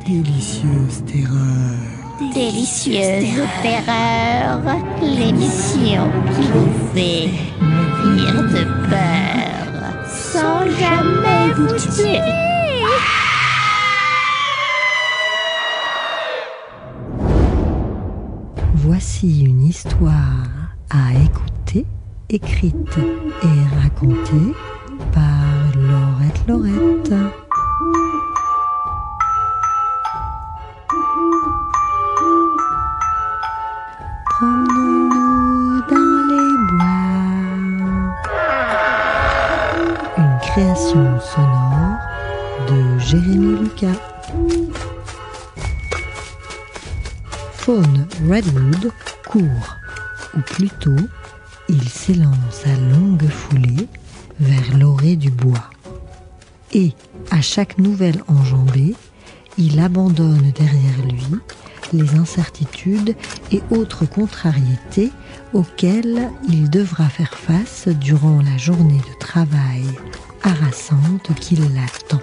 Délicieuse terreur. Délicieuse terreur, l'émission qui vous fait mourir de peur sans jamais vous tuer. Voici une histoire à écouter, écrite et racontée par Laurette. Promenons-nous dans les bois. Une création sonore de Jérémy Lucas. Fawn Redwood court, ou plutôt, il s'élance à longue foulée vers l'orée du bois. Et, à chaque nouvelle enjambée, il abandonne derrière lui les incertitudes et autres contrariétés auxquelles il devra faire face durant la journée de travail harassante qui l'attend.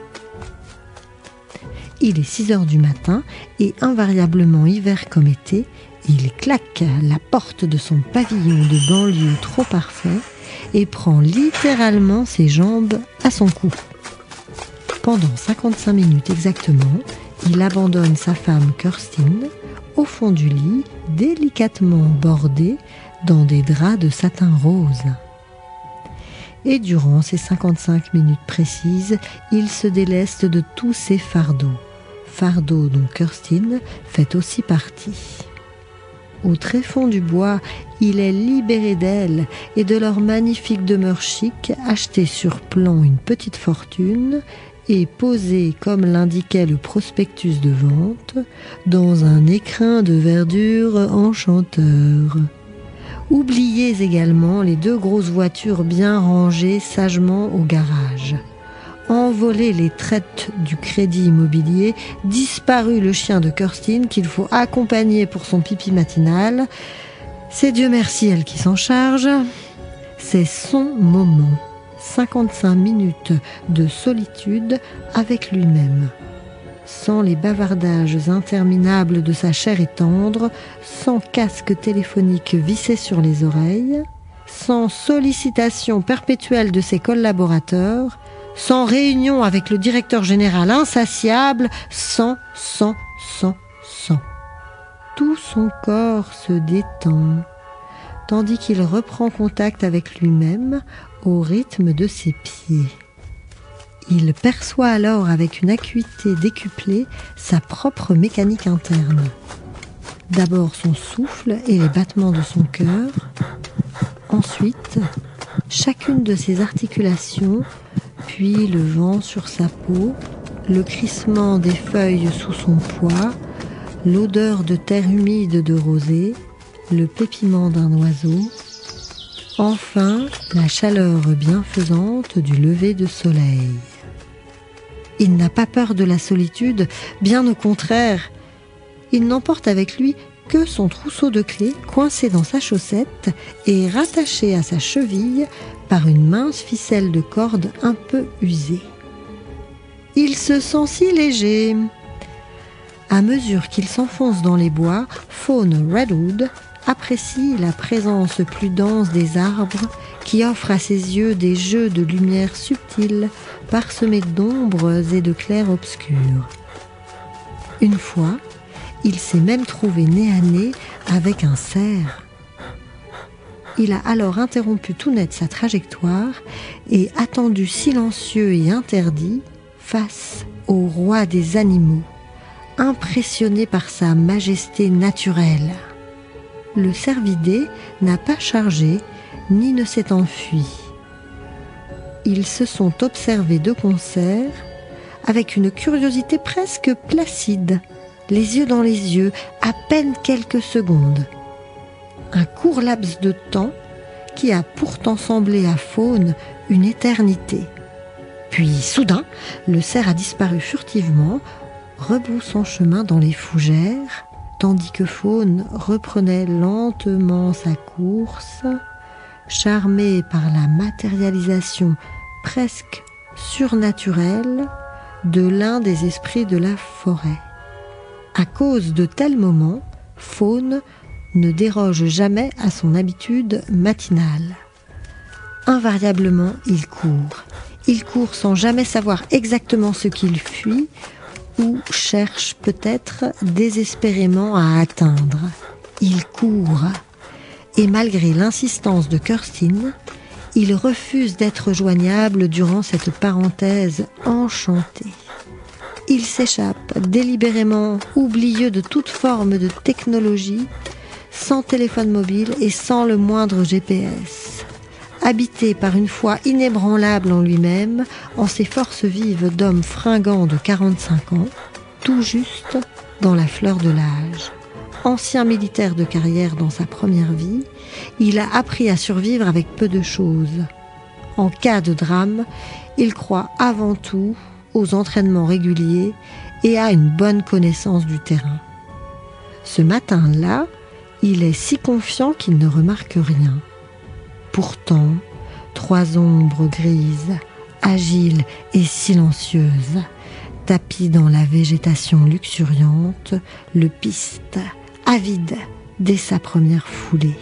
Il est 6 heures du matin et invariablement hiver comme été, il claque la porte de son pavillon de banlieue trop parfait et prend littéralement ses jambes à son cou. Pendant 55 minutes exactement, il abandonne sa femme Kirstine au fond du lit, délicatement bordée dans des draps de satin rose. Et durant ces 55 minutes précises, il se déleste de tous ses fardeaux dont Kirstine fait aussi partie. Au tréfonds du bois, il est libéré d'elle et de leur magnifique demeure chic, achetée sur plan une petite fortune et posée, comme l'indiquait le prospectus de vente, dans un écrin de verdure enchanteur. Oubliez également les 2 grosses voitures bien rangées sagement au garage. Envolé les traites du crédit immobilier, disparu le chien de Kirstine qu'il faut accompagner pour son pipi matinal. C'est Dieu merci elle qui s'en charge. C'est son moment. 55 minutes de solitude avec lui-même. Sans les bavardages interminables de sa chair et tendre, sans casque téléphonique vissé sur les oreilles, sans sollicitation perpétuelle de ses collaborateurs, sans réunion avec le directeur général insatiable, sans. Tout son corps se détend, tandis qu'il reprend contact avec lui-même au rythme de ses pieds. Il perçoit alors avec une acuité décuplée sa propre mécanique interne. D'abord son souffle et les battements de son cœur, ensuite chacune de ses articulations, puis le vent sur sa peau, le crissement des feuilles sous son poids, l'odeur de terre humide de rosée, le pépiment d'un oiseau, enfin la chaleur bienfaisante du lever de soleil. Il n'a pas peur de la solitude, bien au contraire. Il n'emporte avec lui que son trousseau de clés coincé dans sa chaussette et rattaché à sa cheville par une mince ficelle de corde un peu usée. Il se sent si léger. À mesure qu'il s'enfonce dans les bois, Fawn Redwood apprécie la présence plus dense des arbres qui offrent à ses yeux des jeux de lumière subtile parsemés d'ombres et de clairs-obscurs. Une fois, il s'est même trouvé nez à nez avec un cerf. Il a alors interrompu tout net sa trajectoire et attendu silencieux et interdit face au roi des animaux, impressionné par sa majesté naturelle. Le cervidé n'a pas chargé ni ne s'est enfui. Ils se sont observés de concert avec une curiosité presque placide, les yeux dans les yeux, à peine quelques secondes. Un court laps de temps qui a pourtant semblé à Fawn une éternité. Puis, soudain, le cerf a disparu furtivement, rebroussant chemin dans les fougères, tandis que Fawn reprenait lentement sa course, charmé par la matérialisation presque surnaturelle de l'un des esprits de la forêt. À cause de tels moments, Faune ne déroge jamais à son habitude matinale. Invariablement, il court. Il court sans jamais savoir exactement ce qu'il fuit ou cherche peut-être désespérément à atteindre. Il court. Et malgré l'insistance de Kirstine, il refuse d'être joignable durant cette parenthèse enchantée. Il s'échappe délibérément, oublieux de toute forme de technologie, sans téléphone mobile et sans le moindre GPS. Habité par une foi inébranlable en lui-même, en ses forces vives d'homme fringant de 45 ans, tout juste dans la fleur de l'âge. Ancien militaire de carrière dans sa première vie, il a appris à survivre avec peu de choses. En cas de drame, il croit avant tout aux entraînements réguliers et à une bonne connaissance du terrain. Ce matin-là, il est si confiant qu'il ne remarque rien. Pourtant, 3 ombres grises, agiles et silencieuses, tapis dans la végétation luxuriante, le pistent, avide dès sa première foulée.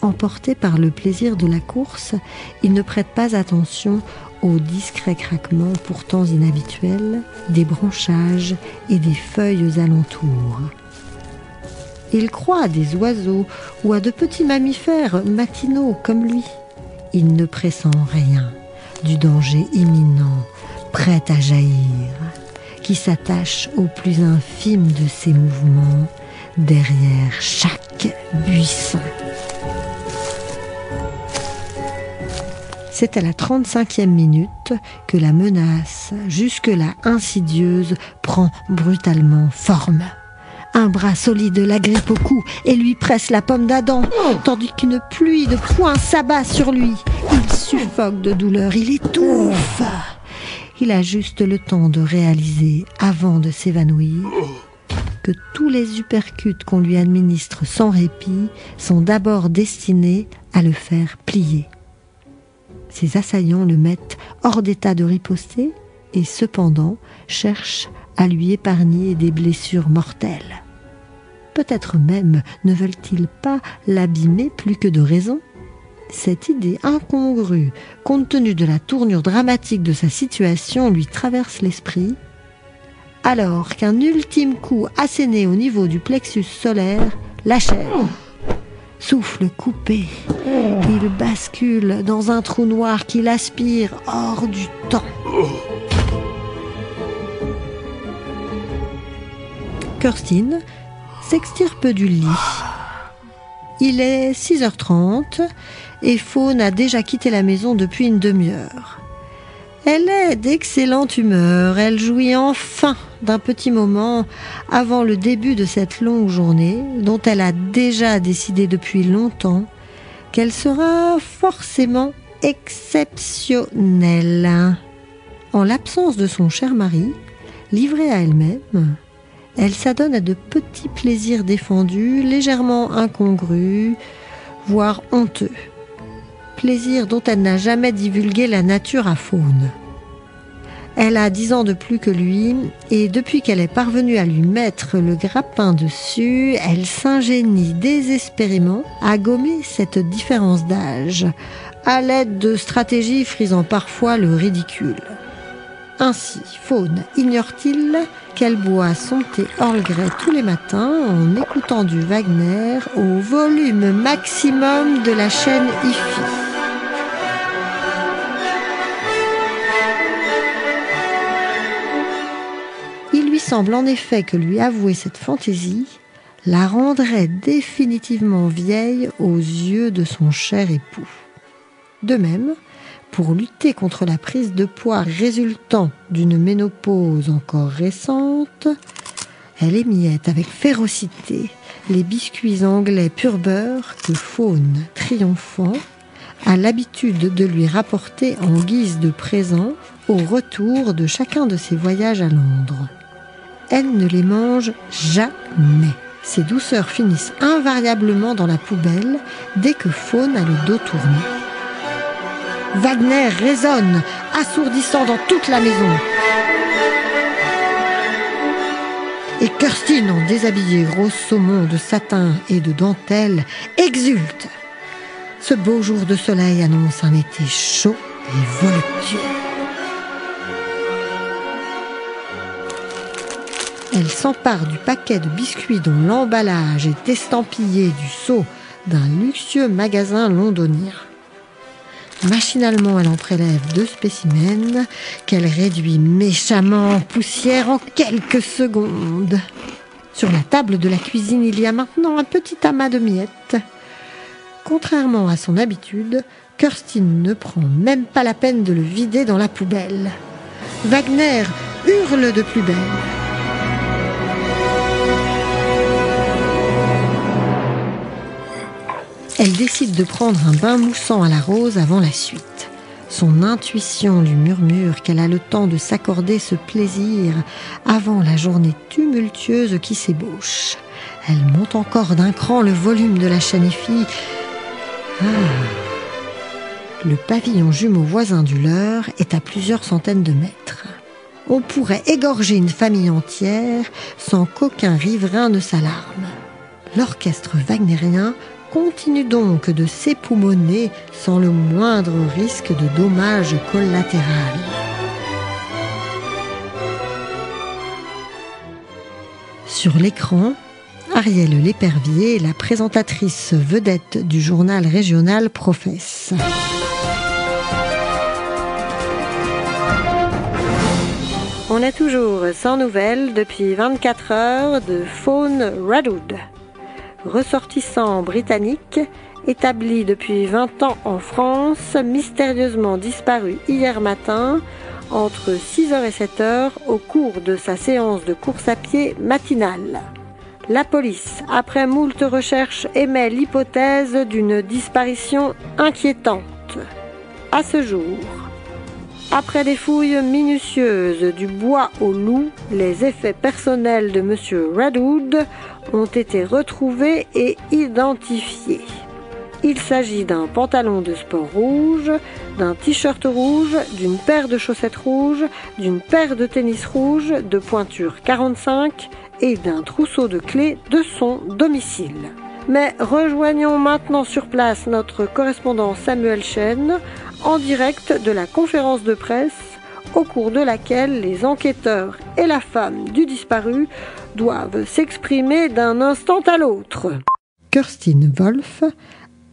Emporté par le plaisir de la course, il ne prête pas attention aux discrets craquements pourtant inhabituels des branchages et des feuilles alentours. Il croit à des oiseaux ou à de petits mammifères matinaux comme lui. Il ne pressent rien du danger imminent, prêt à jaillir, qui s'attache au plus infime de ses mouvements derrière chaque buisson. C'est à la 35e minute que la menace, jusque-là insidieuse, prend brutalement forme. Un bras solide l'agrippe au cou et lui presse la pomme d'Adam, tandis qu'une pluie de poings s'abat sur lui. Il suffoque de douleur, il étouffe. Il a juste le temps de réaliser, avant de s'évanouir, que tous les uppercuts qu'on lui administre sans répit sont d'abord destinés à le faire plier. Ses assaillants le mettent hors d'état de riposter et cependant cherchent à lui épargner des blessures mortelles. Peut-être même ne veulent-ils pas l'abîmer plus que de raison. Cette idée incongrue, compte tenu de la tournure dramatique de sa situation, lui traverse l'esprit, alors qu'un ultime coup asséné au niveau du plexus solaire l'achève. Souffle coupé, il bascule dans un trou noir qu'il aspire hors du temps. Kirstine s'extirpe du lit. Il est 6h30 et Faune a déjà quitté la maison depuis une demi-heure. Elle est d'excellente humeur, elle jouit enfin d'un petit moment avant le début de cette longue journée dont elle a déjà décidé depuis longtemps qu'elle sera forcément exceptionnelle. En l'absence de son cher mari, livrée à elle-même, elle s'adonne à de petits plaisirs défendus, légèrement incongrus, voire honteux. Plaisir dont elle n'a jamais divulgué la nature à Faune. Elle a 10 ans de plus que lui, et depuis qu'elle est parvenue à lui mettre le grappin dessus, elle s'ingénie désespérément à gommer cette différence d'âge, à l'aide de stratégies frisant parfois le ridicule. Ainsi, Faune ignore-t-il qu'elle boit son thé Earl Grey tous les matins en écoutant du Wagner au volume maximum de la chaîne IFI. Il lui semble en effet que lui avouer cette fantaisie la rendrait définitivement vieille aux yeux de son cher époux. De même, pour lutter contre la prise de poids résultant d'une ménopause encore récente, elle émiette avec férocité les biscuits anglais pur beurre que Faune, triomphant, a l'habitude de lui rapporter en guise de présent au retour de chacun de ses voyages à Londres. Elle ne les mange jamais. Ces douceurs finissent invariablement dans la poubelle dès que Faune a le dos tourné. Wagner résonne, assourdissant dans toute la maison. et Kirstine, en déshabillé gros saumon de satin et de dentelle, exulte. Ce beau jour de soleil annonce un été chaud et voluptueux. Elle s'empare du paquet de biscuits dont l'emballage est estampillé du sceau d'un luxueux magasin londonien. Machinalement, elle en prélève 2 spécimens qu'elle réduit méchamment en poussière en quelques secondes. Sur la table de la cuisine, il y a maintenant un petit amas de miettes. Contrairement à son habitude, Kirstine ne prend même pas la peine de le vider dans la poubelle. Wagner hurle de plus belle. Elle décide de prendre un bain moussant à la rose avant la suite. Son intuition lui murmure qu'elle a le temps de s'accorder ce plaisir avant la journée tumultueuse qui s'ébauche. Elle monte encore d'un cran le volume de la chaîne IFI. Le pavillon jumeau voisin du leur est à plusieurs centaines de mètres. On pourrait égorger une famille entière sans qu'aucun riverain ne s'alarme. L'orchestre wagnérien continue donc de s'époumoner sans le moindre risque de dommage collatéral. Sur l'écran, Ariel Lépervier, la présentatrice vedette du journal régional, professe. On est toujours sans nouvelles depuis 24 heures de Fawn Redwood. Ressortissant britannique, établi depuis 20 ans en France, mystérieusement disparu hier matin entre 6h et 7h au cours de sa séance de course à pied matinale. La police, après moult recherches, émet l'hypothèse d'une disparition inquiétante. À ce jour, après des fouilles minutieuses du bois au loup, les effets personnels de M. Redwood ont été retrouvés et identifiés. Il s'agit d'un pantalon de sport rouge, d'un t-shirt rouge, d'une paire de chaussettes rouges, d'une paire de tennis rouges de pointure 45 et d'un trousseau de clés de son domicile. Mais rejoignons maintenant sur place notre correspondant Samuel Chen en direct de la conférence de presse au cours de laquelle les enquêteurs et la femme du disparu doivent s'exprimer d'un instant à l'autre. Kirstine Wolf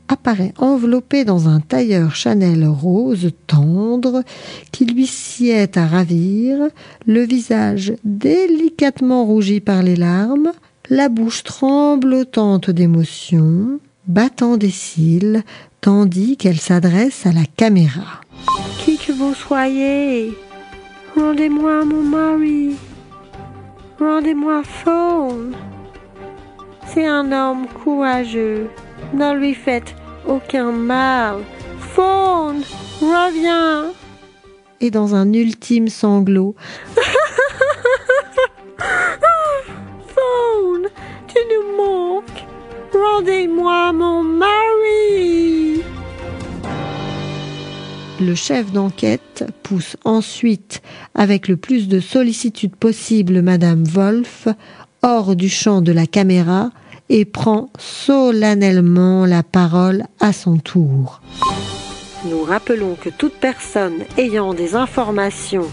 apparaît enveloppée dans un tailleur Chanel rose tendre qui lui sied à ravir, le visage délicatement rougi par les larmes, la bouche tremblotante d'émotion, battant des cils, tandis qu'elle s'adresse à la caméra. « Qui que vous soyez, rendez-moi mon mari, rendez-moi Fawn. C'est un homme courageux, ne lui faites aucun mal. Fawn, reviens !» Et dans un ultime sanglot, Fawn, tu nous manques, rendez-moi mon mari. Le chef d'enquête pousse ensuite, avec le plus de sollicitude possible, Madame Wolf hors du champ de la caméra et prend solennellement la parole à son tour. Nous rappelons que toute personne ayant des informations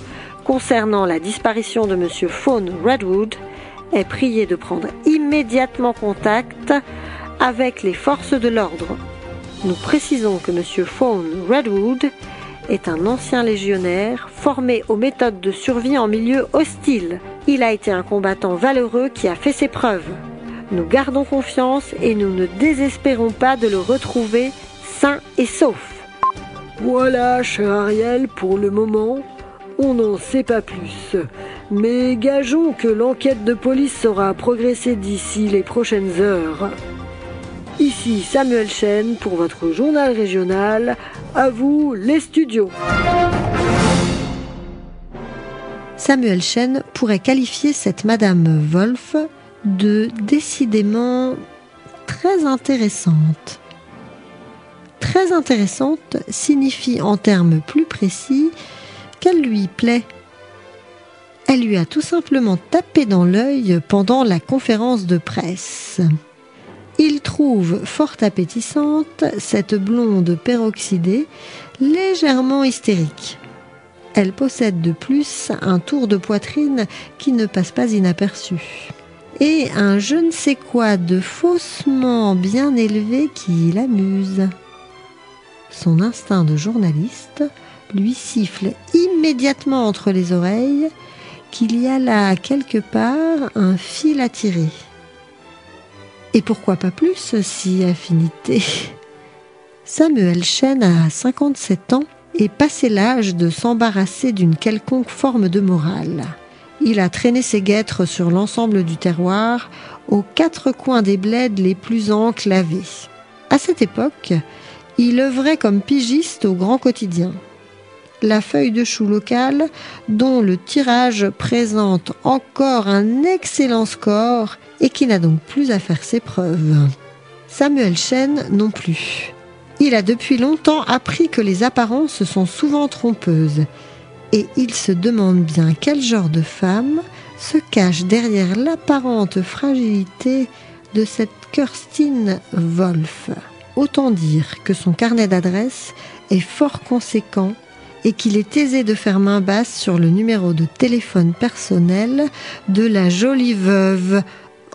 concernant la disparition de M. Fawn Redwood est priée de prendre immédiatement contact avec les forces de l'ordre. Nous précisons que M. Fawn Redwood est un ancien légionnaire formé aux méthodes de survie en milieu hostile. Il a été un combattant valeureux qui a fait ses preuves. Nous gardons confiance et nous ne désespérons pas de le retrouver sain et sauf. Voilà, cher Ariel, pour le moment, on n'en sait pas plus. Mais gageons que l'enquête de police saura progresser d'ici les prochaines heures. Ici Samuel Chen pour votre journal régional. À vous les studios. Samuel Chen pourrait qualifier cette Madame Wolf de décidément très intéressante. Très intéressante signifie en termes plus précis qu'elle lui plaît. Elle lui a tout simplement tapé dans l'œil pendant la conférence de presse. Il trouve fort appétissante cette blonde peroxydée, légèrement hystérique. Elle possède de plus un tour de poitrine qui ne passe pas inaperçu. Et un je ne sais quoi de faussement bien élevé qui l'amuse. Son instinct de journaliste lui siffle immédiatement entre les oreilles qu'il y a là quelque part un fil à tirer. Et pourquoi pas plus si affinité. Samuel Chen a 57 ans et passé l'âge de s'embarrasser d'une quelconque forme de morale. Il a traîné ses guêtres sur l'ensemble du terroir, aux 4 coins des bleds les plus enclavés. À cette époque, il œuvrait comme pigiste au Grand Quotidien. La feuille de chou locale, dont le tirage présente encore un excellent score et qui n'a donc plus à faire ses preuves. Samuel Chen non plus. Il a depuis longtemps appris que les apparences sont souvent trompeuses et il se demande bien quel genre de femme se cache derrière l'apparente fragilité de cette Kerstin Wolf. Autant dire que son carnet d'adresses est fort conséquent et qu'il est aisé de faire main basse sur le numéro de téléphone personnel de la jolie veuve,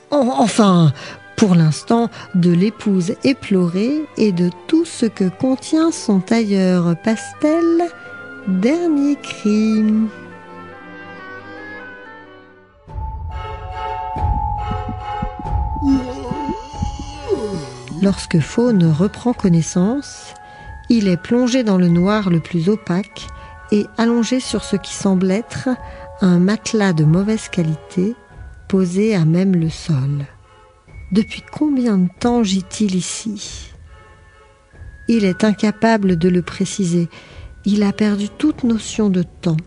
enfin, pour l'instant, de l'épouse éplorée et de tout ce que contient son tailleur pastel, dernier crime. Lorsque Faune reprend connaissance, il est plongé dans le noir le plus opaque et allongé sur ce qui semble être un matelas de mauvaise qualité posé à même le sol. Depuis combien de temps gît-il ici ? Il est incapable de le préciser. Il a perdu toute notion de temps.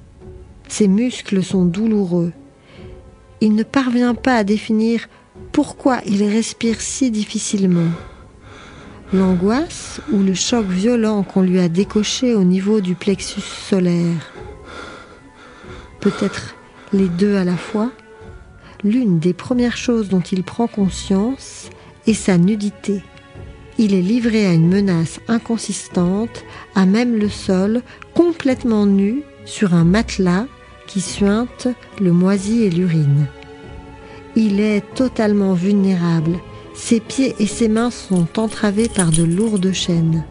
Ses muscles sont douloureux. Il ne parvient pas à définir pourquoi il respire si difficilement. L'angoisse ou le choc violent qu'on lui a décoché au niveau du plexus solaire. Peut-être les deux à la fois. L'une des premières choses dont il prend conscience est sa nudité. Il est livré à une menace inconsistante, à même le sol, complètement nu, sur un matelas qui suinte le moisi et l'urine. Il est totalement vulnérable. Ses pieds et ses mains sont entravés par de lourdes chaînes.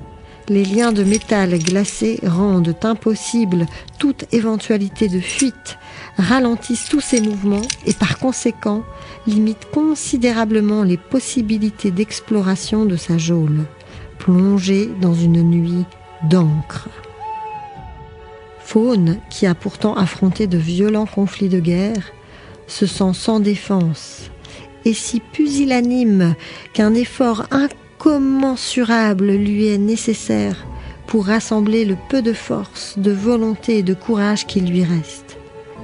Les liens de métal glacé rendent impossible toute éventualité de fuite, ralentissent tous ses mouvements et par conséquent limitent considérablement les possibilités d'exploration de sa geôle, plongée dans une nuit d'encre. Faune, qui a pourtant affronté de violents conflits de guerre, se sent sans défense et si pusillanime qu'un effort incommensurable lui est nécessaire pour rassembler le peu de force, de volonté et de courage qui lui reste.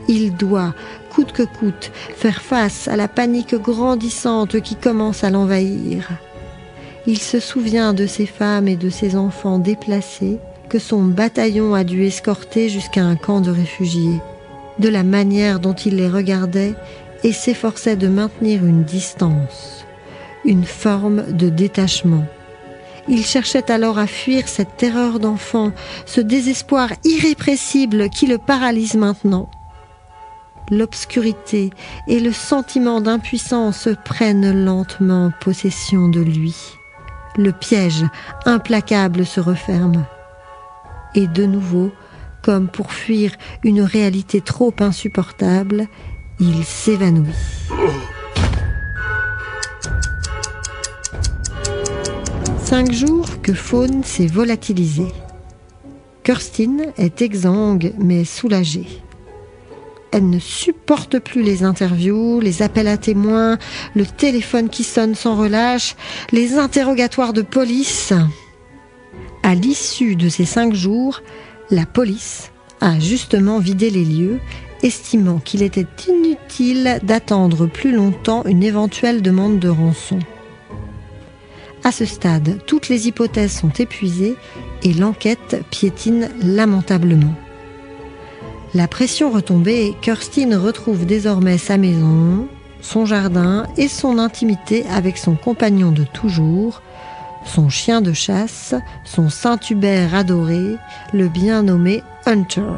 Il doit, coûte que coûte, faire face à la panique grandissante qui commence à l'envahir. Il se souvient de ses femmes et de ses enfants déplacés que son bataillon a dû escorter jusqu'à un camp de réfugiés, de la manière dont il les regardait et s'efforçait de maintenir une distance, une forme de détachement. Il cherchait alors à fuir cette terreur d'enfant, ce désespoir irrépressible qui le paralyse maintenant. L'obscurité et le sentiment d'impuissance prennent lentement possession de lui. Le piège implacable se referme. Et de nouveau, comme pour fuir une réalité trop insupportable, il s'évanouit. 5 jours que Faune s'est volatilisé. Kerstin est exsangue mais soulagée. Elle ne supporte plus les interviews, les appels à témoins, le téléphone qui sonne sans relâche, les interrogatoires de police. À l'issue de ces 5 jours, la police a justement vidé les lieux, estimant qu'il était inutile d'attendre plus longtemps une éventuelle demande de rançon. À ce stade, toutes les hypothèses sont épuisées et l'enquête piétine lamentablement. La pression retombée, Kirstine retrouve désormais sa maison, son jardin et son intimité avec son compagnon de toujours, son chien de chasse, son Saint-Hubert adoré, le bien nommé Hunter.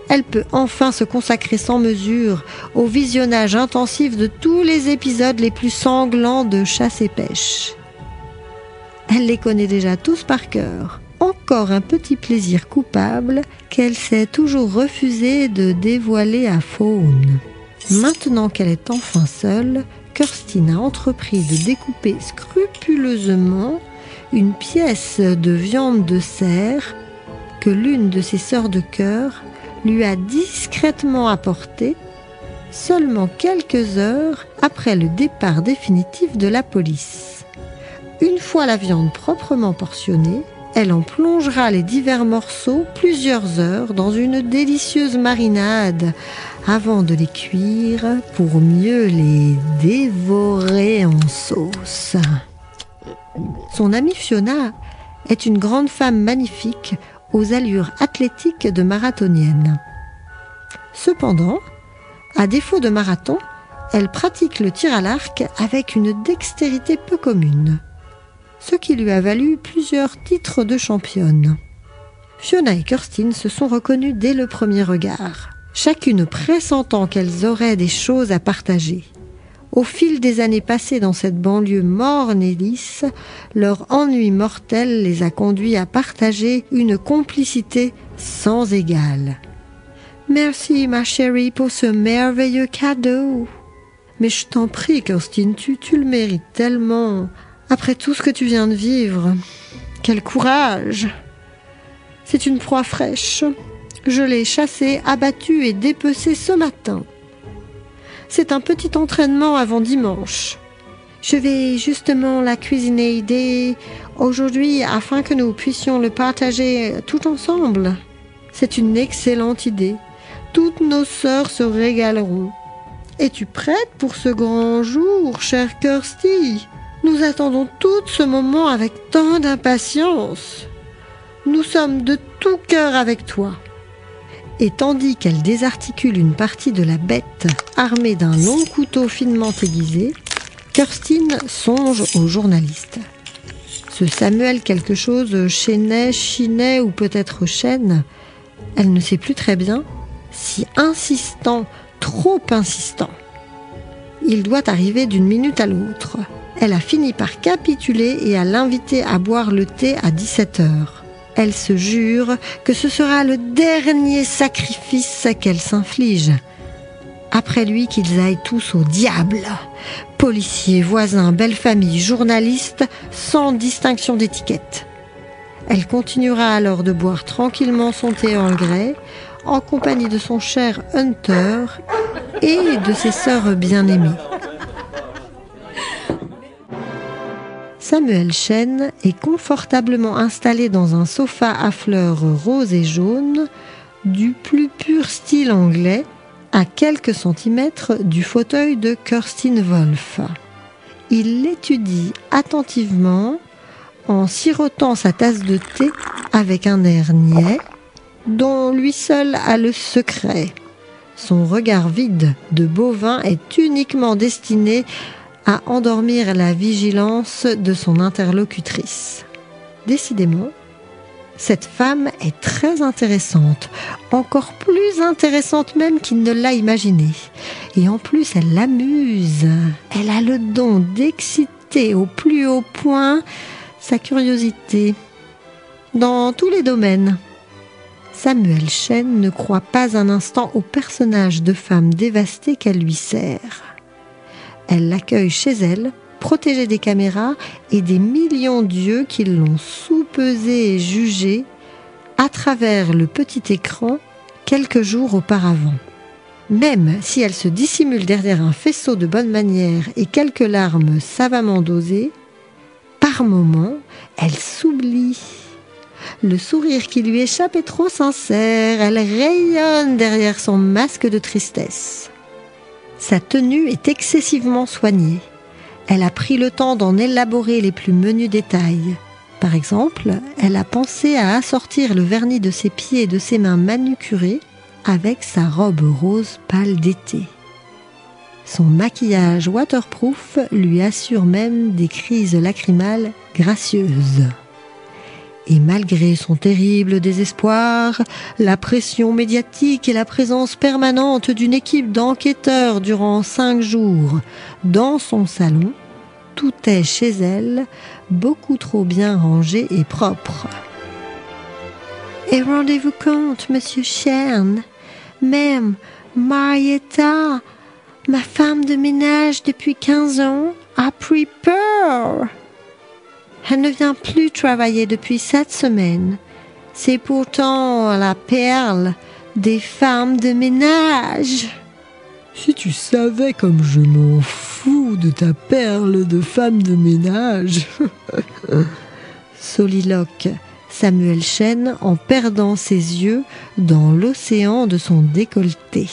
Elle peut enfin se consacrer sans mesure au visionnage intensif de tous les épisodes les plus sanglants de chasse et pêche. Elle les connaît déjà tous par cœur. Encore un petit plaisir coupable qu'elle s'est toujours refusé de dévoiler à Fawn. Maintenant qu'elle est enfin seule, Kirstine a entrepris de découper scrupuleusement une pièce de viande de cerf que l'une de ses sœurs de cœur lui a discrètement apportée seulement quelques heures après le départ définitif de la police. Une fois la viande proprement portionnée, elle en plongera les divers morceaux plusieurs heures dans une délicieuse marinade avant de les cuire pour mieux les dévorer en sauce. Son amie Fiona est une grande femme magnifique aux allures athlétiques de marathonienne. Cependant, à défaut de marathon, elle pratique le tir à l'arc avec une dextérité peu commune, ce qui lui a valu plusieurs titres de championne. Fiona et Kirstine se sont reconnues dès le premier regard, chacune pressentant qu'elles auraient des choses à partager. Au fil des années passées dans cette banlieue morne et lisse, leur ennui mortel les a conduits à partager une complicité sans égale. « Merci, ma chérie, pour ce merveilleux cadeau. Mais je t'en prie, Kirstine, tu le mérites tellement. Après tout ce que tu viens de vivre, quel courage! C'est une proie fraîche. Je l'ai chassée, abattue et dépecée ce matin. C'est un petit entraînement avant dimanche. Je vais justement la cuisiner dès aujourd'hui afin que nous puissions le partager tout ensemble. C'est une excellente idée. Toutes nos sœurs se régaleront. Es-tu prête pour ce grand jour, chère Kirsty? Nous attendons tout ce moment avec tant d'impatience. Nous sommes de tout cœur avec toi. » Et tandis qu'elle désarticule une partie de la bête armée d'un long couteau finement aiguisé, Kirstine songe au journaliste. Ce Samuel quelque chose Chinet ou peut-être Chêne, elle ne sait plus très bien, si insistant, trop insistant. Il doit arriver d'une minute à l'autre. Elle a fini par capituler et à l'inviter à boire le thé à 17h. Elle se jure que ce sera le dernier sacrifice qu'elle s'inflige. Après lui, qu'ils aillent tous au diable. Policiers, voisins, belle famille, journalistes, sans distinction d'étiquette. Elle continuera alors de boire tranquillement son thé Earl Grey, en compagnie de son cher Hunter et de ses sœurs bien-aimées. Samuel Chêne est confortablement installé dans un sofa à fleurs roses et jaunes, du plus pur style anglais, à quelques centimètres du fauteuil de Kirstine Wolf. Il l'étudie attentivement en sirotant sa tasse de thé avec un air niais, dont lui seul a le secret. Son regard vide de bovin est uniquement destiné à endormir la vigilance de son interlocutrice. Décidément, cette femme est très intéressante, encore plus intéressante même qu'il ne l'a imaginé. Et en plus, elle l'amuse. Elle a le don d'exciter au plus haut point sa curiosité, dans tous les domaines. Samuel Chêne ne croit pas un instant au personnage de femme dévastée qu'elle lui sert. Elle l'accueille chez elle, protégée des caméras et des millions d'yeux qui l'ont soupesée et jugée à travers le petit écran quelques jours auparavant. Même si elle se dissimule derrière un faisceau de bonnes manières et quelques larmes savamment dosées, par moments, elle s'oublie. Le sourire qui lui échappe est trop sincère, elle rayonne derrière son masque de tristesse. Sa tenue est excessivement soignée. Elle a pris le temps d'en élaborer les plus menus détails. Par exemple, elle a pensé à assortir le vernis de ses pieds et de ses mains manucurés avec sa robe rose pâle d'été. Son maquillage waterproof lui assure même des crises lacrymales gracieuses. Et malgré son terrible désespoir, la pression médiatique et la présence permanente d'une équipe d'enquêteurs durant 5 jours dans son salon, tout est chez elle beaucoup trop bien rangé et propre. Et rendez-vous compte, monsieur Chern, même Marietta, ma femme de ménage depuis 15 ans, a pris peur. Elle ne vient plus travailler depuis 7 semaines. C'est pourtant la perle des femmes de ménage. Si tu savais comme je m'en fous de ta perle de femme de ménage. Soliloque Samuel Chen en perdant ses yeux dans l'océan de son décolleté.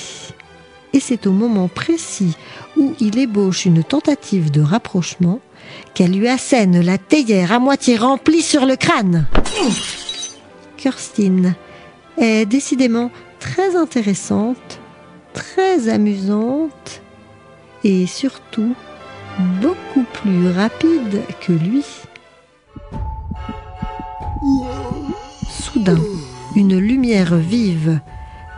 Et c'est au moment précis où il ébauche une tentative de rapprochement qu'elle lui assène la théière à moitié remplie sur le crâne. Kirstine est décidément très intéressante, très amusante et surtout beaucoup plus rapide que lui. Soudain, une lumière vive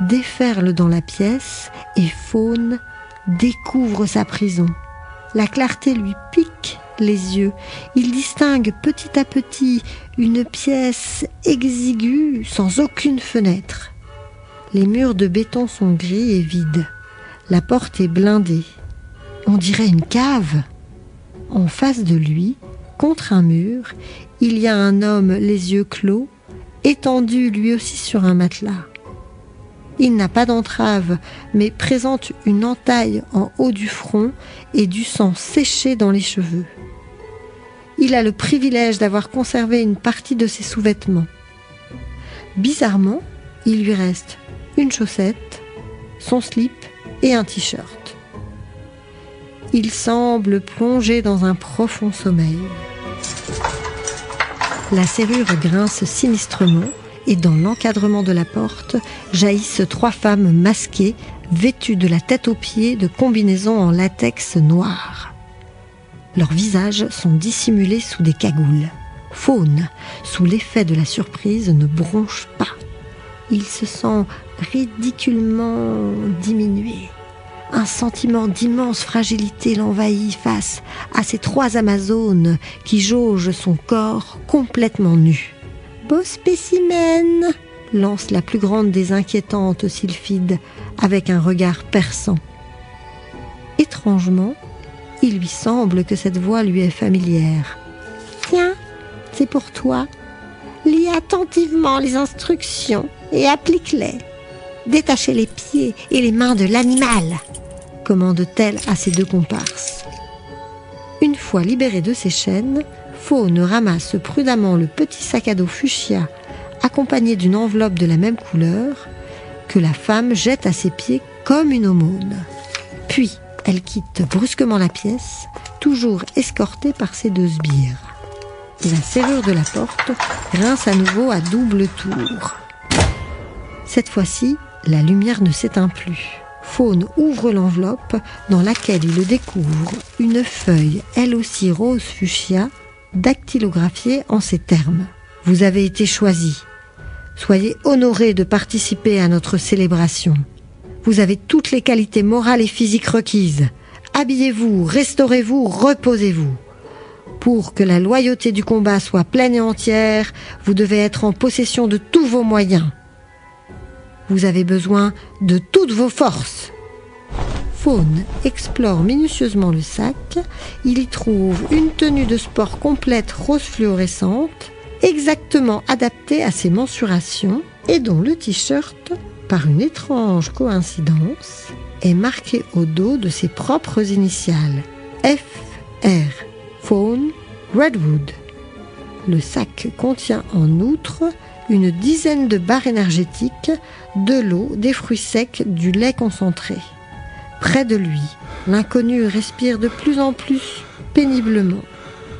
déferle dans la pièce et Faune découvre sa prison. La clarté lui pique les yeux. Il distingue petit à petit une pièce exiguë sans aucune fenêtre. Les murs de béton sont gris et vides. La porte est blindée. On dirait une cave. En face de lui, contre un mur, il y a un homme les yeux clos, étendu lui aussi sur un matelas. Il n'a pas d'entrave, mais présente une entaille en haut du front et du sang séché dans les cheveux. Il a le privilège d'avoir conservé une partie de ses sous-vêtements. Bizarrement, il lui reste une chaussette, son slip et un t-shirt. Il semble plongé dans un profond sommeil. La serrure grince sinistrement et dans l'encadrement de la porte jaillissent 3 femmes masquées, vêtues de la tête aux pieds de combinaisons en latex noir. Leurs visages sont dissimulés sous des cagoules. Faune, sous l'effet de la surprise, ne bronche pas. Il se sent ridiculement diminué. Un sentiment d'immense fragilité l'envahit face à ces 3 Amazones qui jaugent son corps complètement nu. « Beau spécimen !» lance la plus grande des inquiétantes sylphides avec un regard perçant. Étrangement, il lui semble que cette voix lui est familière. « Tiens, c'est pour toi. Lis attentivement les instructions et applique-les. Détachez les pieds et les mains de l'animal !» commande-t-elle à ses 2 comparses. Une fois libéré de ses chaînes, Faune ramasse prudemment le petit sac à dos fuchsia accompagné d'une enveloppe de la même couleur que la femme jette à ses pieds comme une aumône. Puis, elle quitte brusquement la pièce, toujours escortée par ses 2 sbires. La serrure de la porte grince à nouveau à double tour. Cette fois-ci, la lumière ne s'éteint plus. Faune ouvre l'enveloppe dans laquelle il découvre une feuille, elle aussi rose fuchsia, dactylographiée en ces termes. « Vous avez été choisi. Soyez honorés de participer à notre célébration. Vous avez toutes les qualités morales et physiques requises. Habillez-vous, restaurez-vous, reposez-vous. Pour que la loyauté du combat soit pleine et entière, vous devez être en possession de tous vos moyens. Vous avez besoin de toutes vos forces. » Faune explore minutieusement le sac. Il y trouve une tenue de sport complète rose fluorescente, exactement adaptée à ses mensurations et dont le t-shirt, par une étrange coïncidence, est marqué au dos de ses propres initiales. F.R. Faune Redwood. Le sac contient en outre une dizaine de barres énergétiques, de l'eau, des fruits secs, du lait concentré. Près de lui, l'inconnu respire de plus en plus péniblement.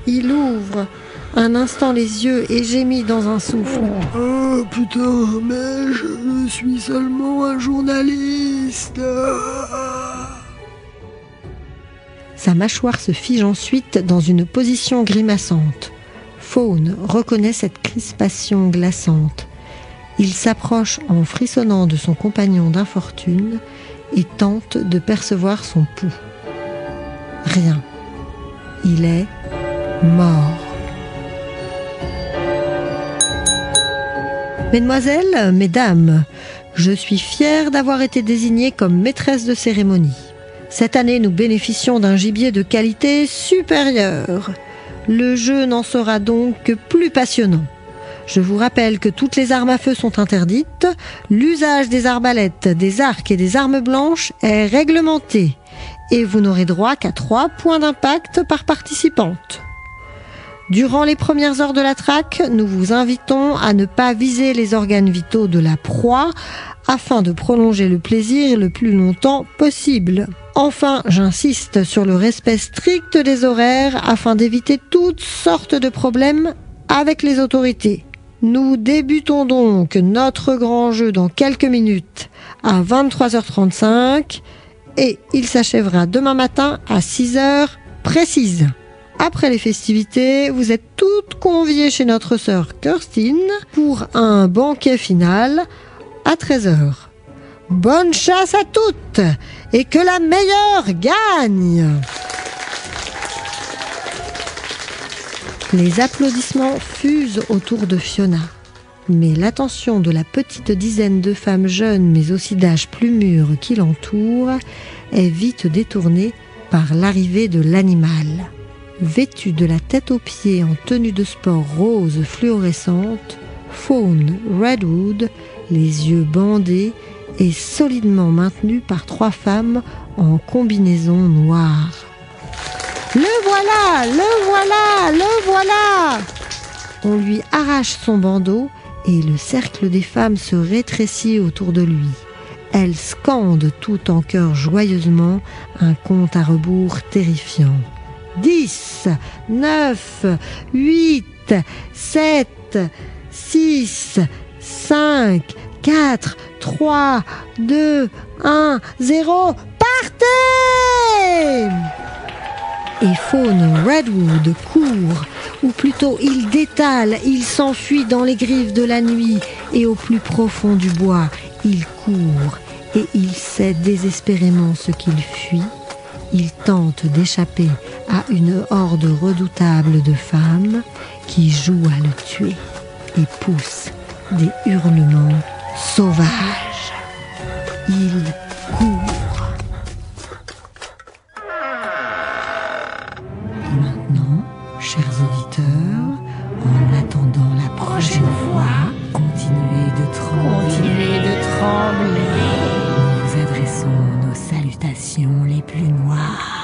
Il ouvre un instant les yeux et gémit dans un souffle. Oh putain, mais je suis seulement un journaliste. Sa mâchoire se fige ensuite dans une position grimaçante. Fawn reconnaît cette crispation glaçante. Il s'approche en frissonnant de son compagnon d'infortune et tente de percevoir son pouls. Rien. Il est mort. Mesdemoiselles, mesdames, je suis fière d'avoir été désignée comme maîtresse de cérémonie. Cette année, nous bénéficions d'un gibier de qualité supérieure. Le jeu n'en sera donc que plus passionnant. Je vous rappelle que toutes les armes à feu sont interdites. L'usage des arbalètes, des arcs et des armes blanches est réglementé. Et vous n'aurez droit qu'à 3 points d'impact par participante. Durant les premières heures de la traque, nous vous invitons à ne pas viser les organes vitaux de la proie afin de prolonger le plaisir le plus longtemps possible. Enfin, j'insiste sur le respect strict des horaires afin d'éviter toutes sortes de problèmes avec les autorités. Nous débutons donc notre grand jeu dans quelques minutes à 23h35 et il s'achèvera demain matin à 6h précises. Après les festivités, vous êtes toutes conviées chez notre sœur Kirstine pour un banquet final à 13h. Bonne chasse à toutes et que la meilleure gagne! Les applaudissements fusent autour de Fiona. Mais l'attention de la petite dizaine de femmes jeunes mais aussi d'âge plus mûr qui l'entourent est vite détournée par l'arrivée de l'animal. Vêtue de la tête aux pieds en tenue de sport rose fluorescente, Fawn Redwood, les yeux bandés et solidement maintenue par 3 femmes en combinaison noire. Le voilà, le voilà, le voilà! On lui arrache son bandeau et le cercle des femmes se rétrécit autour de lui. Elles scandent tout en chœur joyeusement un compte à rebours terrifiant. 10, 9, 8, 7, 6, 5, 4, 3, 2, 1, 0, partez! Et Fawn Redwood court, ou plutôt il détale, il s'enfuit dans les griffes de la nuit et au plus profond du bois. Il court et il sait désespérément ce qu'il fuit. Il tente d'échapper à une horde redoutable de femmes qui jouent à le tuer et poussent des hurlements sauvages. Il court. Et maintenant, chers auditeurs, en attendant la prochaine fois, continuez de trembler. Nous adressons nos salutations les plus noires.